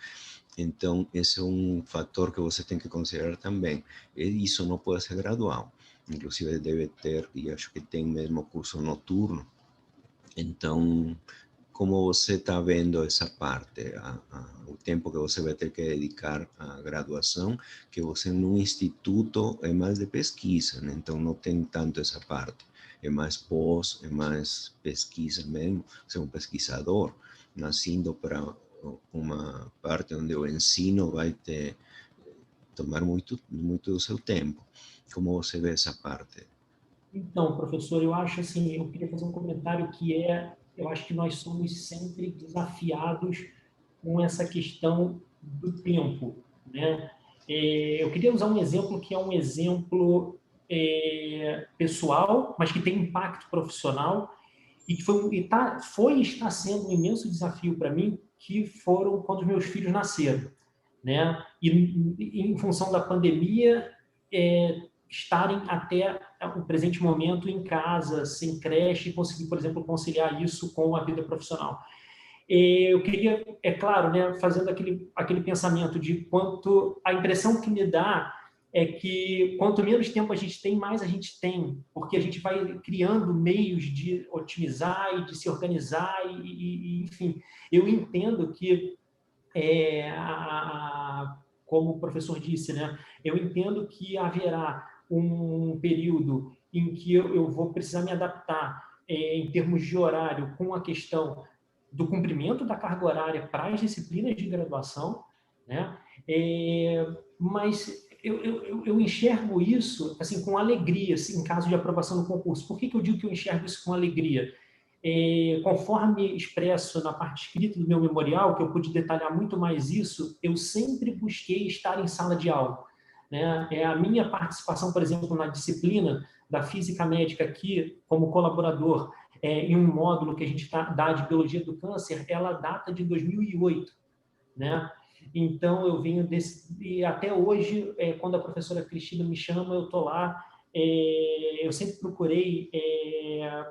S6: Então, esse é um fator que você tem que considerar também. E isso não pode ser gradual. Inclusive deve ter, e acho que tem mesmo curso noturno. Então, como você está vendo essa parte, o tempo que você vai ter que dedicar à graduação, que você no instituto é mais de pesquisa, né? Então não tem tanto essa parte, é mais pós, é mais pesquisa mesmo, você é um pesquisador, nascendo para uma parte onde o ensino vai te tomar muito do seu tempo. Como você vê essa parte?
S1: Então, professor, eu acho assim, eu queria fazer um comentário que eu acho que nós somos sempre desafiados com essa questão do tempo, né? Eu queria usar um exemplo que é um exemplo pessoal, mas que tem impacto profissional e que foi e está sendo um imenso desafio para mim, que foram quando os meus filhos nasceram. né? E em função da pandemia, estarem até o presente momento em casa, sem creche, e conseguir, por exemplo, conciliar isso com a vida profissional. Eu queria, é claro, né, fazendo aquele pensamento de quanto a impressão que me dá é que quanto menos tempo a gente tem, mais a gente tem, porque a gente vai criando meios de otimizar e de se organizar enfim, eu entendo que como o professor disse, né, eu entendo que haverá um período em que eu vou precisar me adaptar em termos de horário com a questão do cumprimento da carga horária para as disciplinas de graduação, né? Mas eu enxergo isso assim com alegria, assim, em caso de aprovação do concurso. Por que eu digo que eu enxergo isso com alegria? Conforme expresso na parte escrita do meu memorial, que eu pude detalhar muito mais isso, eu sempre busquei estar em sala de aula, né? A minha participação, por exemplo, na disciplina da Física Médica aqui, como colaborador, em um módulo que a gente dá de Biologia do Câncer, ela data de 2008, né? Então, eu venho e até hoje, quando a professora Cristina me chama, eu estou lá. Eu sempre procurei,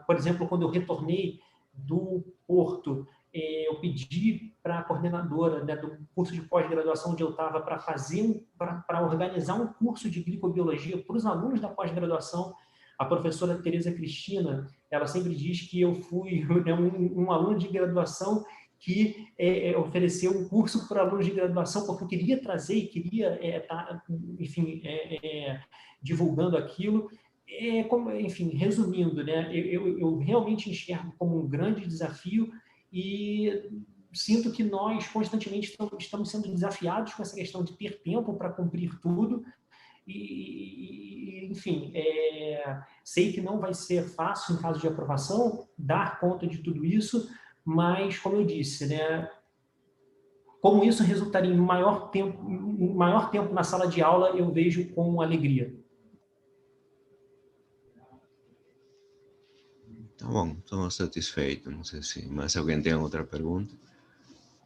S1: por exemplo, quando eu retornei do Porto, eu pedi para a coordenadora, né, do curso de pós-graduação onde eu estava para organizar um curso de glicobiologia para os alunos da pós-graduação. A professora Tereza Cristina, ela sempre diz que eu fui, né, um aluno de graduação que ofereceu um curso para alunos de graduação, porque eu queria trazer e queria enfim, divulgando aquilo. Enfim, resumindo, né, eu realmente enxergo como um grande desafio e sinto que nós constantemente estamos sendo desafiados com essa questão de ter tempo para cumprir tudo. Enfim, sei que não vai ser fácil, em caso de aprovação, dar conta de tudo isso, mas, como eu disse, né, como isso resultaria em maior tempo na sala de aula, eu vejo com alegria.
S6: Tá bom, estou satisfeito. Não sei se mais alguém tem outra pergunta.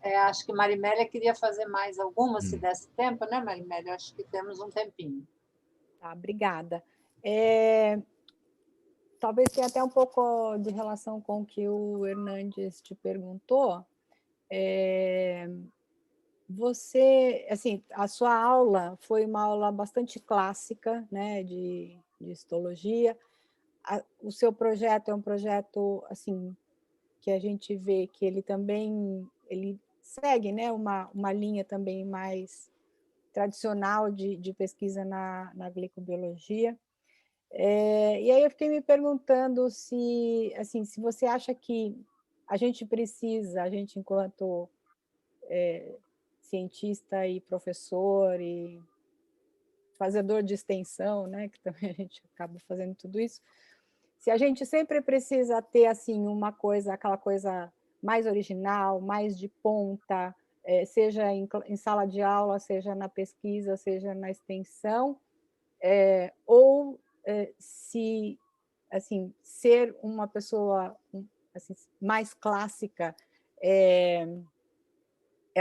S2: Acho que Marimélia queria fazer mais alguma, se desse tempo, né, Marimélia? Acho que temos um tempinho.
S3: Tá, obrigada. Talvez tenha até um pouco de relação com o que o Hernandes te perguntou. Você, assim, a sua aula foi uma aula bastante clássica, né, de histologia. O seu projeto é um projeto, assim, que a gente vê que ele também segue, né, uma linha também mais tradicional de pesquisa na glicobiologia. E aí eu fiquei me perguntando se você acha que a gente enquanto cientista e professor e fazedor de extensão, né, que também a gente acaba fazendo tudo isso, se a gente sempre precisa ter assim aquela coisa mais original, mais de ponta, seja em sala de aula, seja na pesquisa, seja na extensão, ou se assim ser uma pessoa assim, mais clássica é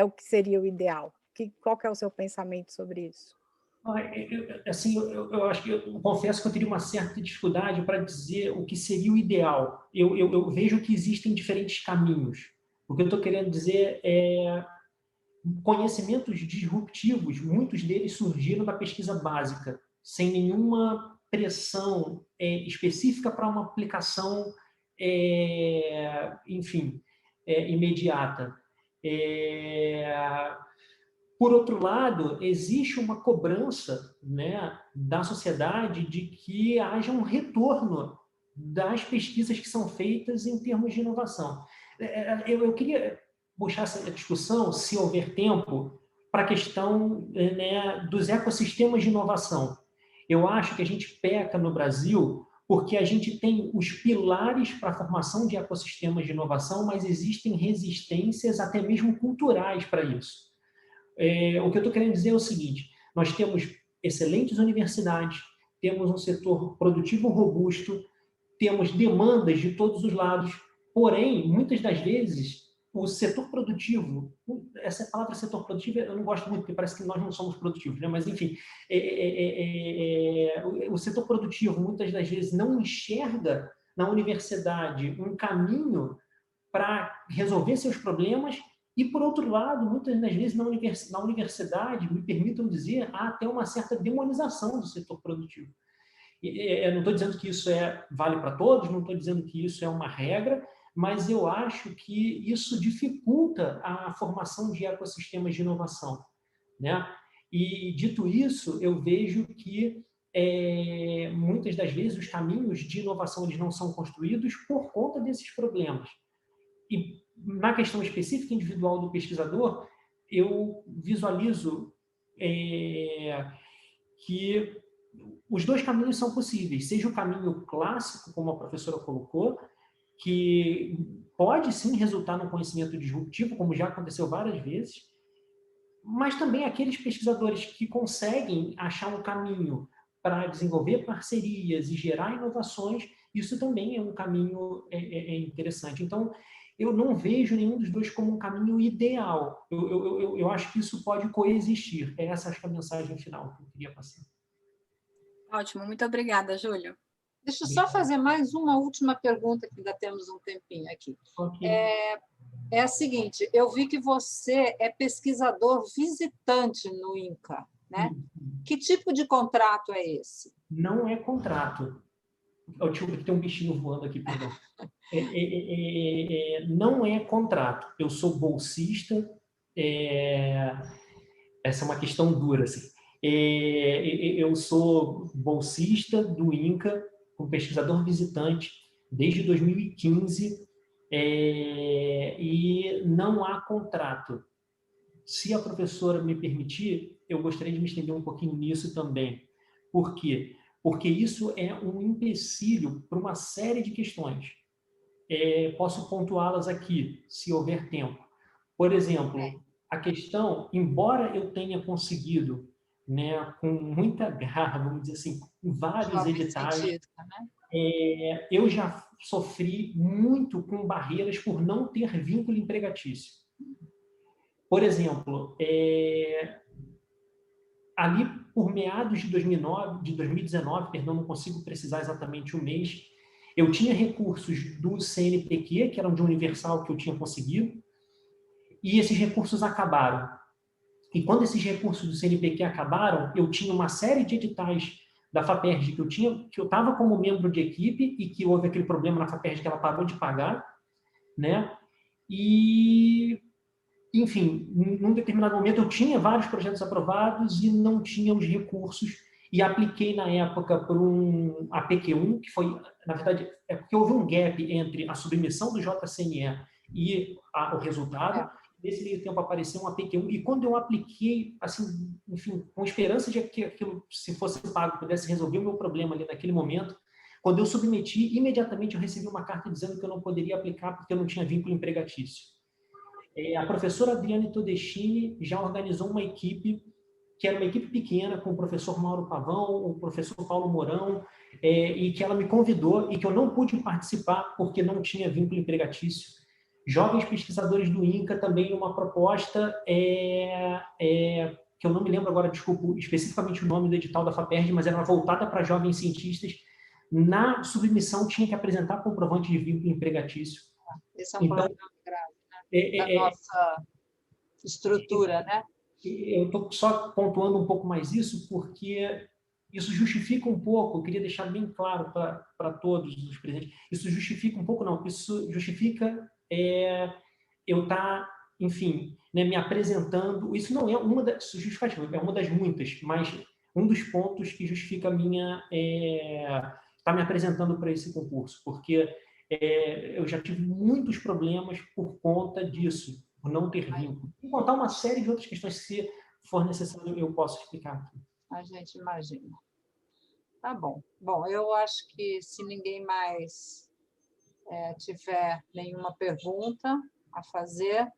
S3: o que seria o ideal. Qual que é o seu pensamento sobre isso?
S1: Assim, eu acho que eu confesso que eu teria uma certa dificuldade para dizer o que seria o ideal. Eu vejo que existem diferentes caminhos. O que eu estou querendo dizer é conhecimentos disruptivos, muitos deles surgiram da pesquisa básica, sem nenhuma pressão específica para uma aplicação, enfim, imediata. Por outro lado, existe uma cobrança, né, da sociedade de que haja um retorno das pesquisas que são feitas em termos de inovação. Eu queria puxar essa discussão, se houver tempo, para a questão, né, dos ecossistemas de inovação. Eu acho que a gente peca no Brasil porque a gente tem os pilares para a formação de ecossistemas de inovação, mas existem resistências até mesmo culturais para isso. O que eu estou querendo dizer é o seguinte: nós temos excelentes universidades, temos um setor produtivo robusto, temos demandas de todos os lados, porém, muitas das vezes, o setor produtivo, essa palavra setor produtivo eu não gosto muito, porque parece que nós não somos produtivos, né? Mas, enfim, o setor produtivo, muitas das vezes, não enxerga na universidade um caminho para resolver seus problemas e, por outro lado, muitas das vezes, na universidade, me permitam dizer, há até uma certa demonização do setor produtivo. Eu não estou dizendo que isso vale para todos, não estou dizendo que isso é uma regra, mas eu acho que isso dificulta a formação de ecossistemas de inovação, né? E, dito isso, eu vejo que muitas das vezes os caminhos de inovação eles não são construídos por conta desses problemas. E na questão específica individual do pesquisador, eu visualizo que os dois caminhos são possíveis, seja o caminho clássico, como a professora colocou, que pode sim resultar num conhecimento disruptivo, como já aconteceu várias vezes, mas também aqueles pesquisadores que conseguem achar um caminho para desenvolver parcerias e gerar inovações, isso também é um caminho interessante. Então, eu não vejo nenhum dos dois como um caminho ideal. Eu acho que isso pode coexistir. Essa acho que é a mensagem final que eu queria passar.
S7: Ótimo, muito obrigada, Júlio.
S2: Deixa eu só fazer mais uma última pergunta, que ainda temos um tempinho aqui.
S1: Okay.
S2: É a seguinte, eu vi que você é pesquisador visitante no INCA, né? Que tipo de contrato é esse?
S1: Não é contrato. Deixa eu ver que tem um bichinho voando aqui, perdão. Não é contrato. Eu sou bolsista. Essa é uma questão dura, assim. Eu sou bolsista do INCA, como pesquisador visitante, desde 2015, e não há contrato. Se a professora me permitir, eu gostaria de me estender um pouquinho nisso também. Por quê? Porque isso é um empecilho para uma série de questões. Posso pontuá-las aqui, se houver tempo. Por exemplo, a questão, embora eu tenha conseguido, né, com muita garra, vamos dizer assim, vários editais, né? Eu já sofri muito com barreiras por não ter vínculo empregatício. Por exemplo, ali por meados de 2019, perdão, não consigo precisar exatamente o mês, eu tinha recursos do CNPq, que eram de Universal, que eu tinha conseguido, e esses recursos acabaram. E quando esses recursos do CNPq acabaram, eu tinha uma série de editais da FAPERJ que eu estava como membro de equipe e que houve aquele problema na FAPERJ que ela parou de pagar, né? E, enfim, num determinado momento eu tinha vários projetos aprovados e não tinha os recursos e apliquei na época por um APQ1, que foi, na verdade, é porque houve um gap entre a submissão do JCNE e o resultado. Nesse meio tempo apareceu um APQ1 e quando eu apliquei, assim, enfim, com esperança de que aquilo, se fosse pago, pudesse resolver o meu problema ali naquele momento, quando eu submeti, imediatamente eu recebi uma carta dizendo que eu não poderia aplicar porque eu não tinha vínculo empregatício. A professora Adriane Todestini já organizou uma equipe, que era uma equipe pequena, com o professor Mauro Pavão, o professor Paulo Mourão, e que ela me convidou e que eu não pude participar porque não tinha vínculo empregatício. Jovens pesquisadores do INCA também uma proposta que eu não me lembro agora, desculpa, especificamente o nome do edital da FAPERJ, mas era voltada para jovens cientistas. Na submissão tinha que apresentar comprovante de vínculo empregatício.
S2: Esse é um problema grave, né? Da nossa estrutura, né?
S1: Eu estou só pontuando um pouco mais isso porque isso justifica um pouco, eu queria deixar bem claro para todos os presentes, isso justifica um pouco, não, isso justifica eu estar, enfim, né, me apresentando, isso não é uma das justificativas, é uma das muitas, mas um dos pontos que justifica a minha estar me apresentando para esse concurso, porque eu já tive muitos problemas por conta disso, por não ter vínculo. Vou contar uma série de outras questões que, se for necessário, eu posso explicar aqui.
S2: A gente imagina. Tá bom. Bom, eu acho que se ninguém mais tiver nenhuma pergunta a fazer,